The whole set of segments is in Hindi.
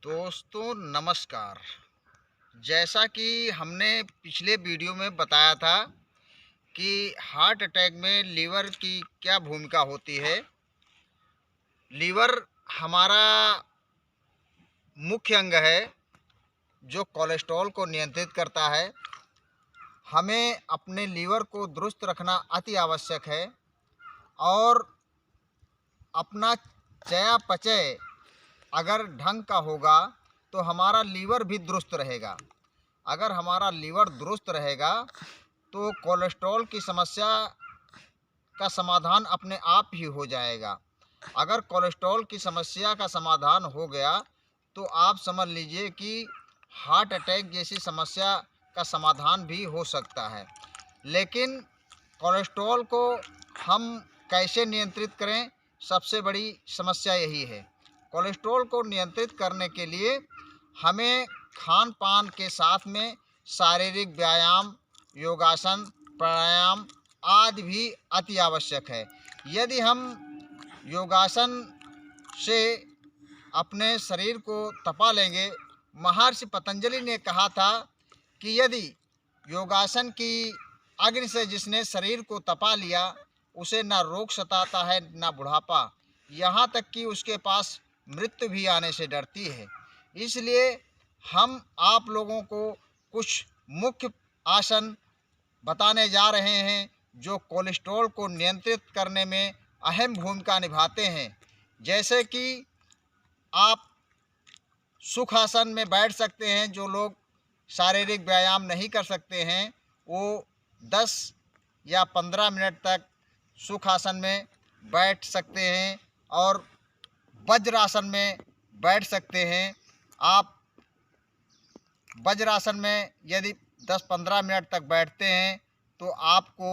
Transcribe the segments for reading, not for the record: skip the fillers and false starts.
दोस्तों नमस्कार। जैसा कि हमने पिछले वीडियो में बताया था कि हार्ट अटैक में लीवर की क्या भूमिका होती है। लीवर हमारा मुख्य अंग है जो कोलेस्ट्रॉल को नियंत्रित करता है। हमें अपने लीवर को दुरुस्त रखना अति आवश्यक है और अपना चयापचय अगर ढंग का होगा तो हमारा लीवर भी दुरुस्त रहेगा। अगर हमारा लीवर दुरुस्त रहेगा तो कोलेस्ट्रॉल की समस्या का समाधान अपने आप ही हो जाएगा। अगर कोलेस्ट्रॉल की समस्या का समाधान हो गया तो आप समझ लीजिए कि हार्ट अटैक जैसी समस्या का समाधान भी हो सकता है। लेकिन कोलेस्ट्रॉल को हम कैसे नियंत्रित करें, सबसे बड़ी समस्या यही है। कोलेस्ट्रॉल को नियंत्रित करने के लिए हमें खान पान के साथ में शारीरिक व्यायाम, योगासन, प्राणायाम आदि भी अति आवश्यक है। यदि हम योगासन से अपने शरीर को तपा लेंगे, महर्षि पतंजलि ने कहा था कि यदि योगासन की अग्नि से जिसने शरीर को तपा लिया उसे ना रोग सताता है ना बुढ़ापा, यहाँ तक कि उसके पास मृत्यु भी आने से डरती है। इसलिए हम आप लोगों को कुछ मुख्य आसन बताने जा रहे हैं जो कोलेस्ट्रॉल को नियंत्रित करने में अहम भूमिका निभाते हैं। जैसे कि आप सुखासन में बैठ सकते हैं। जो लोग शारीरिक व्यायाम नहीं कर सकते हैं वो 10 या 15 मिनट तक सुखासन में बैठ सकते हैं और वज्रासन में बैठ सकते हैं। आप वज्रासन में यदि 10-15 मिनट तक बैठते हैं तो आपको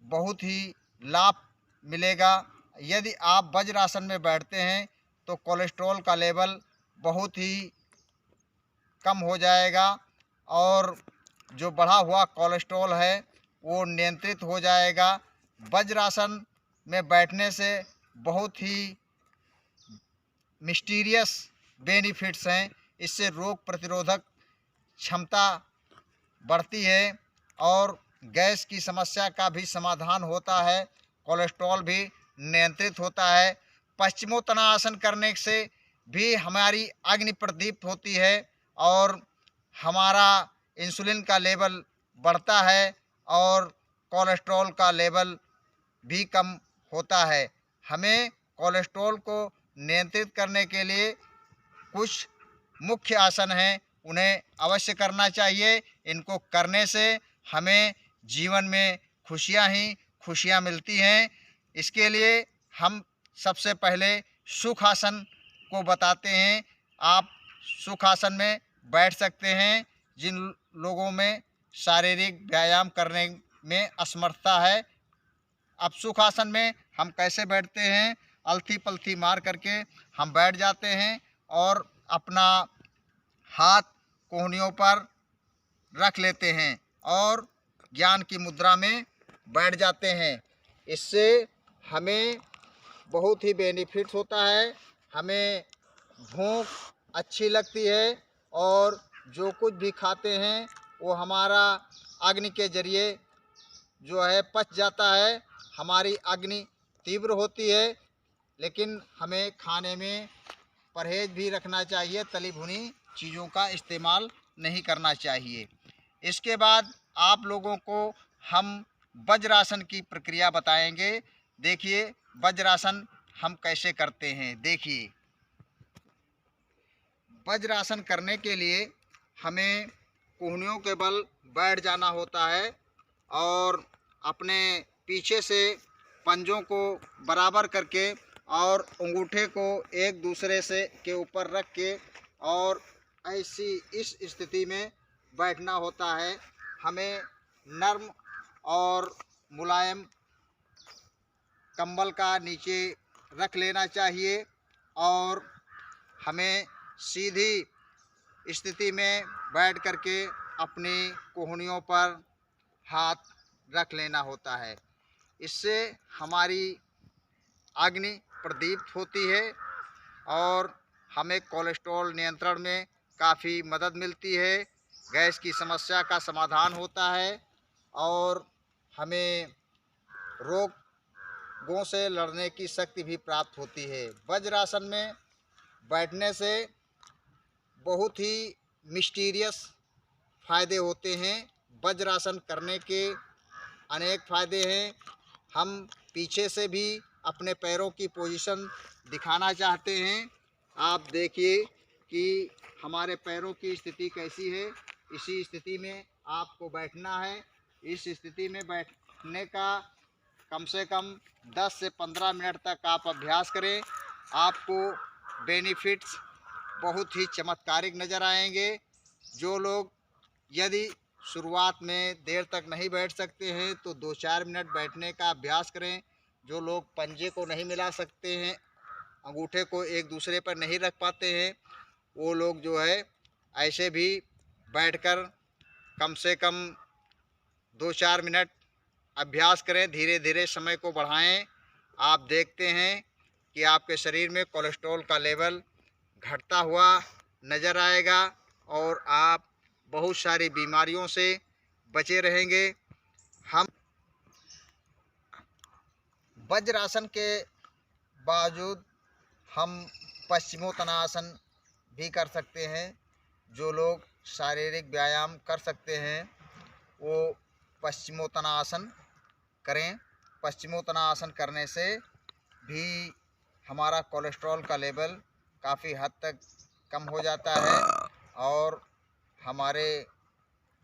बहुत ही लाभ मिलेगा। यदि आप वज्रासन में बैठते हैं तो कोलेस्ट्रॉल का लेवल बहुत ही कम हो जाएगा और जो बढ़ा हुआ कोलेस्ट्रॉल है वो नियंत्रित हो जाएगा। वज्रासन में बैठने से बहुत ही मिस्टीरियस बेनिफिट्स हैं। इससे रोग प्रतिरोधक क्षमता बढ़ती है और गैस की समस्या का भी समाधान होता है। कोलेस्ट्रॉल भी नियंत्रित होता है। पश्चिमोत्तानासन करने से भी हमारी अग्नि प्रदीप्त होती है और हमारा इंसुलिन का लेवल बढ़ता है और कोलेस्ट्रॉल का लेवल भी कम होता है। हमें कोलेस्ट्रॉल को नियंत्रित करने के लिए कुछ मुख्य आसन हैं, उन्हें अवश्य करना चाहिए। इनको करने से हमें जीवन में खुशियां ही खुशियां मिलती हैं। इसके लिए हम सबसे पहले सुखासन को बताते हैं। आप सुखासन में बैठ सकते हैं। जिन लोगों में शारीरिक व्यायाम करने में असमर्थता है, अब सुखासन में हम कैसे बैठते हैं, अलथी पलथी मार करके हम बैठ जाते हैं और अपना हाथ कोहनियों पर रख लेते हैं और ज्ञान की मुद्रा में बैठ जाते हैं। इससे हमें बहुत ही बेनिफिट्स होता है। हमें भूख अच्छी लगती है और जो कुछ भी खाते हैं वो हमारा अग्नि के जरिए जो है पच जाता है। हमारी अग्नि तीव्र होती है, लेकिन हमें खाने में परहेज भी रखना चाहिए। तली भुनी चीज़ों का इस्तेमाल नहीं करना चाहिए। इसके बाद आप लोगों को हम वज्रासन की प्रक्रिया बताएंगे। देखिए वज्रासन हम कैसे करते हैं। देखिए वज्रासन करने के लिए हमें कोहनियों के बल बैठ जाना होता है और अपने पीछे से पंजों को बराबर करके और अंगूठे को एक दूसरे से के ऊपर रख के और ऐसी इस स्थिति में बैठना होता है। हमें नर्म और मुलायम कंबल का नीचे रख लेना चाहिए और हमें सीधी स्थिति में बैठ करके अपनी कोहनियों पर हाथ रख लेना होता है। इससे हमारी अग्नि प्रदीप्त होती है और हमें कोलेस्ट्रॉल नियंत्रण में काफ़ी मदद मिलती है, गैस की समस्या का समाधान होता है और हमें रोगों से लड़ने की शक्ति भी प्राप्त होती है। वज्रासन में बैठने से बहुत ही मिस्टीरियस फ़ायदे होते हैं। वज्रासन करने के अनेक फ़ायदे हैं। हम पीछे से भी अपने पैरों की पोजीशन दिखाना चाहते हैं। आप देखिए कि हमारे पैरों की स्थिति कैसी है। इसी स्थिति में आपको बैठना है। इस स्थिति में बैठने का कम से कम 10 से 15 मिनट तक आप अभ्यास करें। आपको बेनिफिट्स बहुत ही चमत्कारिक नज़र आएंगे। जो लोग यदि शुरुआत में देर तक नहीं बैठ सकते हैं तो 2-4 मिनट बैठने का अभ्यास करें। जो लोग पंजे को नहीं मिला सकते हैं, अंगूठे को एक दूसरे पर नहीं रख पाते हैं, वो लोग जो है ऐसे भी बैठकर कम से कम 2-4 मिनट अभ्यास करें। धीरे धीरे समय को बढ़ाएं। आप देखते हैं कि आपके शरीर में कोलेस्ट्रॉल का लेवल घटता हुआ नज़र आएगा और आप बहुत सारी बीमारियों से बचे रहेंगे। हम वज्रासन के बावजूद हम पश्चिमोत्तानासन भी कर सकते हैं। जो लोग शारीरिक व्यायाम कर सकते हैं वो पश्चिमोत्तानासन करें। पश्चिमोत्तानासन करने से भी हमारा कोलेस्ट्रॉल का लेवल काफ़ी हद तक कम हो जाता है और हमारे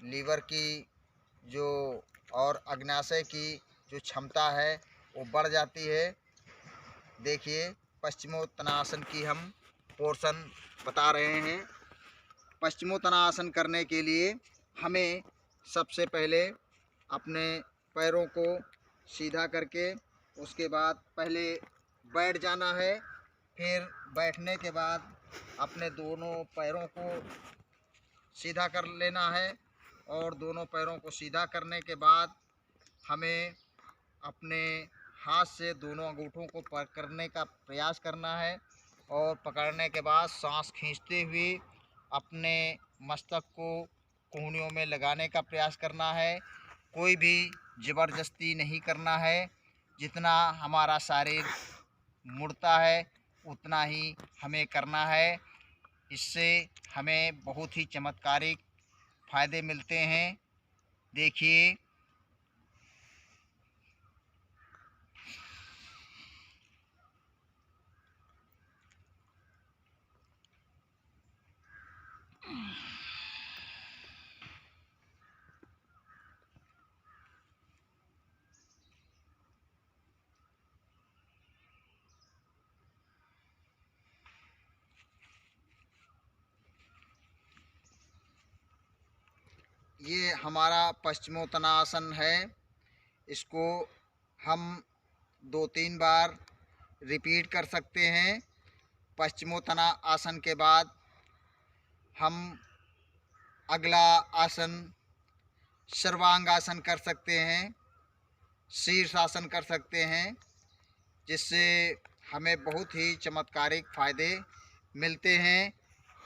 लीवर की जो और अग्नाशय की जो क्षमता है वो बढ़ जाती है। देखिए पश्चिमोत्तानासन की हम पोर्शन बता रहे हैं। पश्चिमोत्तानासन करने के लिए हमें सबसे पहले अपने पैरों को सीधा करके उसके बाद पहले बैठ जाना है। फिर बैठने के बाद अपने दोनों पैरों को सीधा कर लेना है और दोनों पैरों को सीधा करने के बाद हमें अपने हाथ से दोनों अंगूठों को पकड़ने का प्रयास करना है और पकड़ने के बाद सांस खींचते हुए अपने मस्तक को कोहनियों में लगाने का प्रयास करना है। कोई भी ज़बरदस्ती नहीं करना है। जितना हमारा शरीर मुड़ता है उतना ही हमें करना है। इससे हमें बहुत ही चमत्कारिक फ़ायदे मिलते हैं। देखिए ये हमारा पश्चिमोत्तानासन है। इसको हम 2-3 बार रिपीट कर सकते हैं। पश्चिमोत्तानासन के बाद हम अगला आसन सर्वांगासन कर सकते हैं, शीर्षासन कर सकते हैं, जिससे हमें बहुत ही चमत्कारिक फ़ायदे मिलते हैं।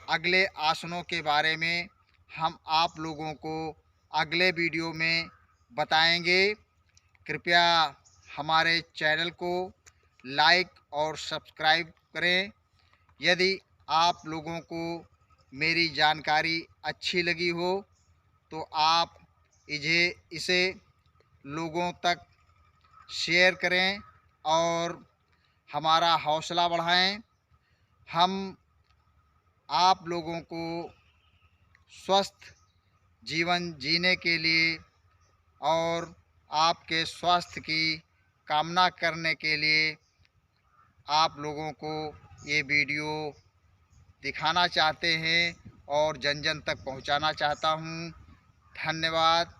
अगले आसनों के बारे में हम आप लोगों को अगले वीडियो में बताएंगे। कृपया हमारे चैनल को लाइक और सब्सक्राइब करें। यदि आप लोगों को मेरी जानकारी अच्छी लगी हो तो आप इसे लोगों तक शेयर करें और हमारा हौसला बढ़ाएं। हम आप लोगों को स्वस्थ जीवन जीने के लिए और आपके स्वास्थ्य की कामना करने के लिए आप लोगों को ये वीडियो दिखाना चाहते हैं और जन जन तक पहुंचाना चाहता हूं। धन्यवाद।